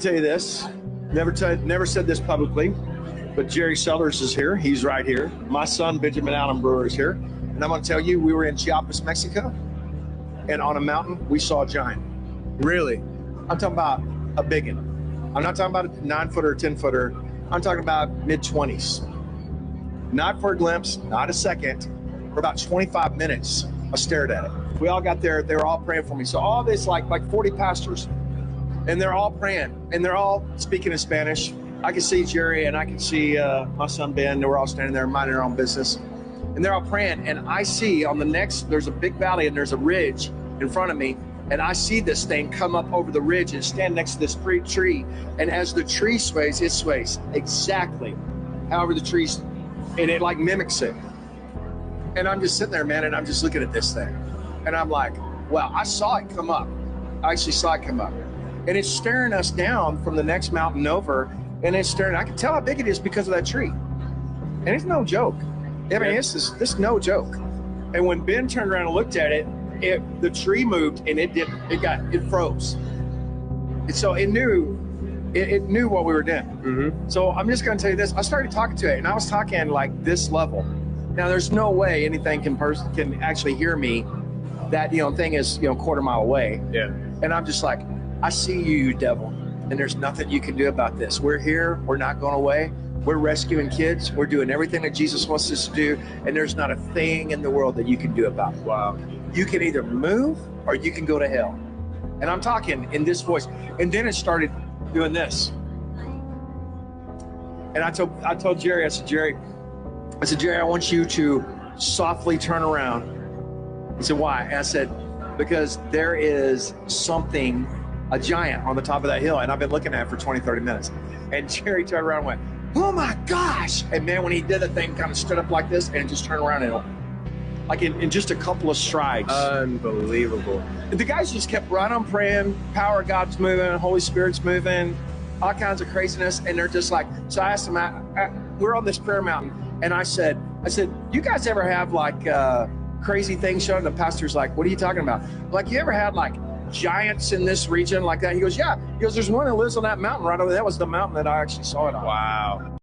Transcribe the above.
Tell you this, never said this publicly, but Jerry Sellers is here. He's right here. My son, Benjamin Allen Brewer, is here. And I'm going to tell you, we were in Chiapas, Mexico, and on a mountain, we saw a giant. Really? I'm talking about a big one. I'm not talking about a 9-footer or 10-footer. I'm talking about mid-20s. Not for a glimpse, not a second. For about 25 minutes, I stared at it. We all got there. They were all praying for me. So all this, like 40 pastors, and they're all praying, and they're all speaking in Spanish. I can see Jerry, and I can see my son Ben. They were all standing there minding their own business, and they're all praying. And I see on the next, there's a big valley, and there's a ridge in front of me, and I see this thing come up over the ridge and stand next to this tree. And as the tree sways, it sways exactly however the tree's, and it like mimics it. And I'm just sitting there, man, and I'm just looking at this thing, and I'm like, wow, I saw it come up. I actually saw it come up. And it's staring us down from the next mountain over, and it's staring. I can tell how big it is because of that tree. And it's no joke. I mean, this no joke. And when Ben turned around and looked at it, the tree moved, and it froze. And so it knew what we were doing. Mm-hmm. So I'm just going to tell you this. I started talking to it, and I was talking like this level. Now, there's no way anything can actually hear me. That thing is a quarter mile away. Yeah. And I'm just like, I see you, you devil, and there's nothing you can do about this. We're here. We're not going away. We're rescuing kids. We're doing everything that Jesus wants us to do, and there's not a thing in the world that you can do about it. Wow. You can either move or you can go to hell. And I'm talking in this voice. And then it started doing this. And I told Jerry, I said, Jerry, I want you to softly turn around. He said, why? And I said, because there is something, a giant on the top of that hill, and I've been looking at it for 20, 30 minutes. And Jerry turned around and went, oh my gosh. And man, when he did the thing, kind of stood up like this and just turned around and like in just a couple of strides. Unbelievable. The guys just kept right on praying, power of God's moving, Holy Spirit's moving, all kinds of craziness. And they're just like, so I asked them, we're on this prayer mountain. And I said, you guys ever have like crazy things shown? The pastor's like, what are you talking about? Like, you ever had like giants in this region like that? He goes, yeah. He goes, there's one that lives on that mountain right over there. That was the mountain that I actually saw it on. Wow.